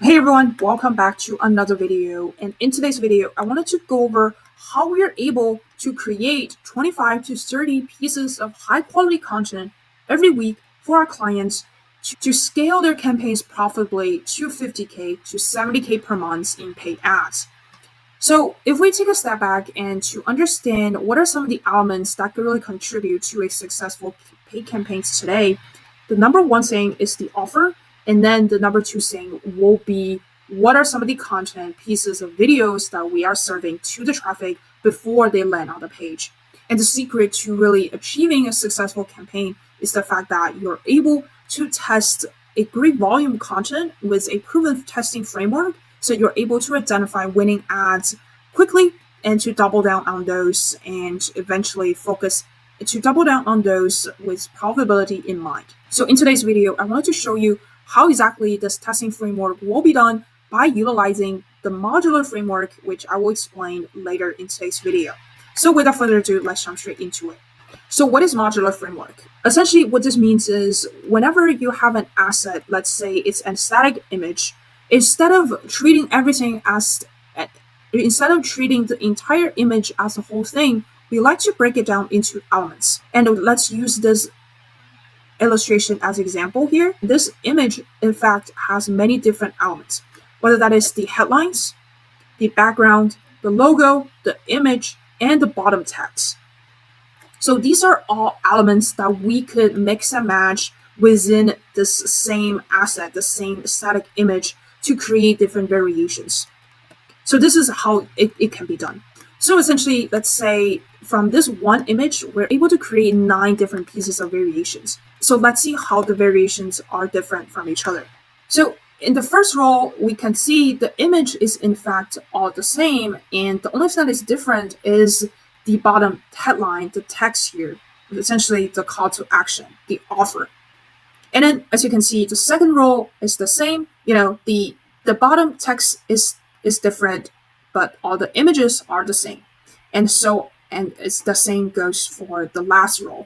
Hey everyone, welcome back to another video. And in today's video, I wanted to go over how we are able to create 25 to 30 pieces of high quality content every week for our clients to scale their campaigns profitably to 50K to 70K per month in paid ads. So if we take a step back and to understand what are some of the elements that could really contribute to a successful paid campaigns today, the number one thing is the offer. And then the number two thing will be what are some of the content pieces of videos that we are serving to the traffic before they land on the page. And the secret to really achieving a successful campaign is the fact that you're able to test a great volume content with a proven testing framework, so you're able to identify winning ads quickly and to double down on those and eventually focus to double down on those with profitability in mind. So in today's video, I wanted to show you how exactly this testing framework will be done by utilizing the modular framework, which I will explain later in today's video. So without further ado, let's jump straight into it. So what is modular framework? Essentially, what this means is whenever you have an asset, let's say it's a static image, instead of treating the entire image as a whole thing, we like to break it down into elements. And let's use this illustration as example here. This image, in fact, has many different elements, whether that is the headlines, the background, the logo, the image, and the bottom text. So these are all elements that we could mix and match within this same asset, the same static image, to create different variations. So this is how it can be done. So essentially, let's say from this one image, we're able to create 9 different pieces of variations. So let's see how the variations are different from each other. So in the first row, we can see the image is in fact all the same, and the only thing that is different is the bottom headline, the text here, essentially the call to action, the offer. And then as you can see, the second row is the same. The bottom text is different, but all the images are the same. And it's the same goes for the last row.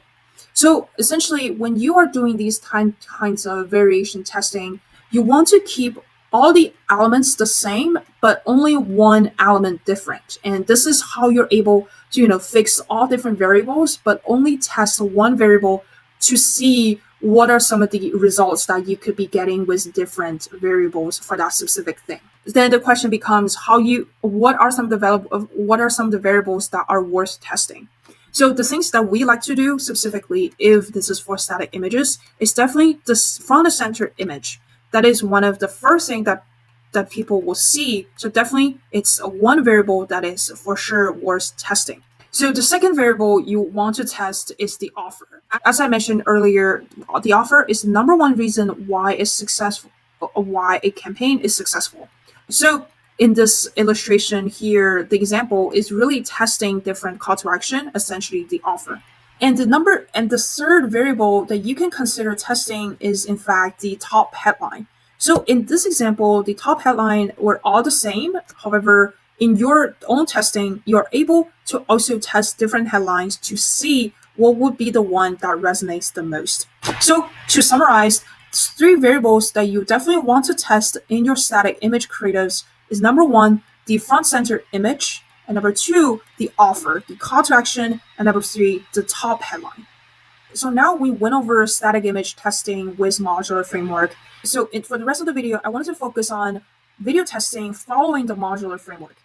So essentially, when you are doing these kinds of variation testing, you want to keep all the elements the same, but only one element different. And this is how you're able to, fix all different variables, but only test one variable to see what are some of the results that you could be getting with different variables for that specific thing. Then the question becomes what are some of the variables that are worth testing? So the things that we like to do specifically, if this is for static images, is definitely this front and center image. That is one of the first thing that people will see. So definitely it's one variable that is for sure worth testing. So the second variable you want to test is the offer. As I mentioned earlier, the offer is the number one reason why a campaign is successful. So in this illustration here, the example is really testing different call to action, essentially the offer. And the third variable that you can consider testing is in fact the top headline. So in this example, the top headline were all the same. However, in your own testing, you're able to also test different headlines to see what would be the one that resonates the most. So to summarize, 3 variables that you definitely want to test in your static image creatives is number 1, the front center image, and number 2, the offer, the call to action, and number 3, the top headline. So now we went over static image testing with modular framework. So for the rest of the video, I wanted to focus on video testing following the modular framework.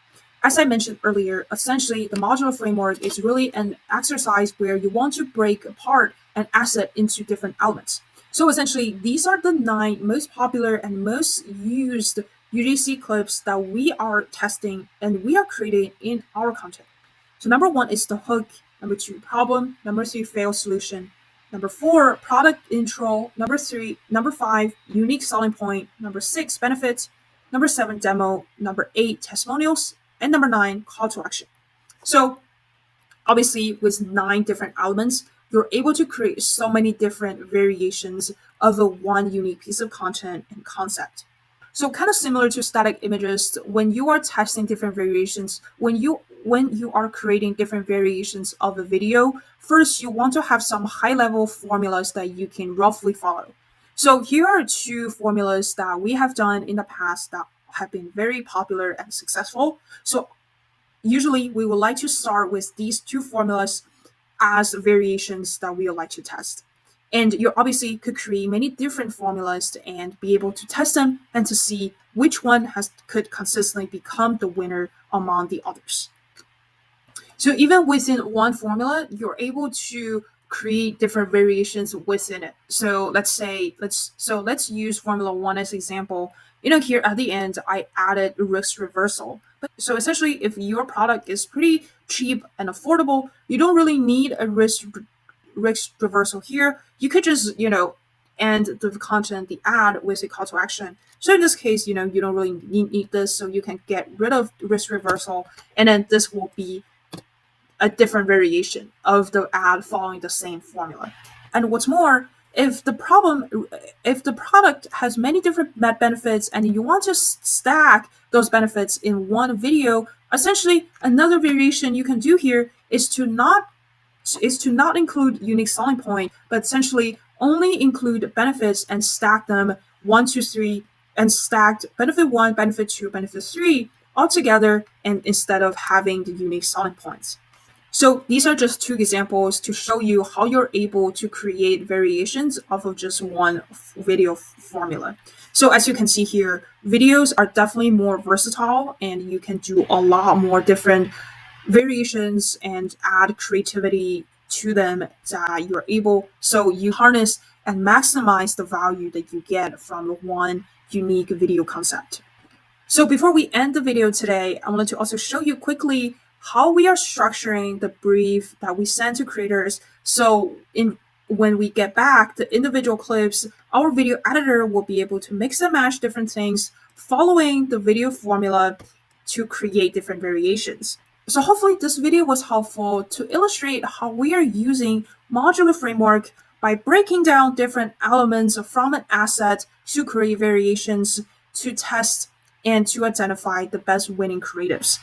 As I mentioned earlier, essentially the modular framework is really an exercise where you want to break apart an asset into different elements. So essentially, these are the 9 most popular and most used UGC clips that we are testing and we are creating in our content. So number 1 is the hook, number 2, problem, number 3, fail solution, number 4, product intro, number 5, unique selling point, number 6, benefits, number 7, demo, number 8, testimonials, and number 9, call to action. So obviously with 9 different elements, you're able to create so many different variations of a one unique piece of content and concept. So kind of similar to static images, when you are testing different variations, when you are creating different variations of a video, first you want to have some high-level formulas that you can roughly follow. So here are two formulas that we have done in the past that have been very popular and successful. So usually we would like to start with these two formulas as variations that we would like to test. And you obviously could create many different formulas and be able to test them and to see which one could consistently become the winner among the others. So even within one formula, you're able to create different variations within it. So let's use formula one as example. Here at the end, I added risk reversal. So essentially, if your product is pretty cheap and affordable, you don't really need a risk reversal here. You could just, end the content, the ad with a call to action. So in this case, you don't really need this, so you can get rid of risk reversal, and then this will be a different variation of the ad following the same formula. And what's more, if the product has many different benefits and you want to stack those benefits in one video, essentially another variation you can do here is to not include unique selling point, but essentially only include benefits and stack them 1, 2, 3, and stacked benefit 1, benefit 2, benefit 3 all together, and instead of having the unique selling points. So these are just two examples to show you how you're able to create variations off of just one video formula. So as you can see here, videos are definitely more versatile and you can do a lot more different variations and add creativity to them that you're able, so you harness and maximize the value that you get from one unique video concept. So before we end the video today, I wanted to also show you quickly how we are structuring the brief that we send to creators. So when we get back the individual clips, our video editor will be able to mix and match different things following the video formula to create different variations. So hopefully this video was helpful to illustrate how we are using modular framework by breaking down different elements from an asset to create variations, to test, and to identify the best winning creatives.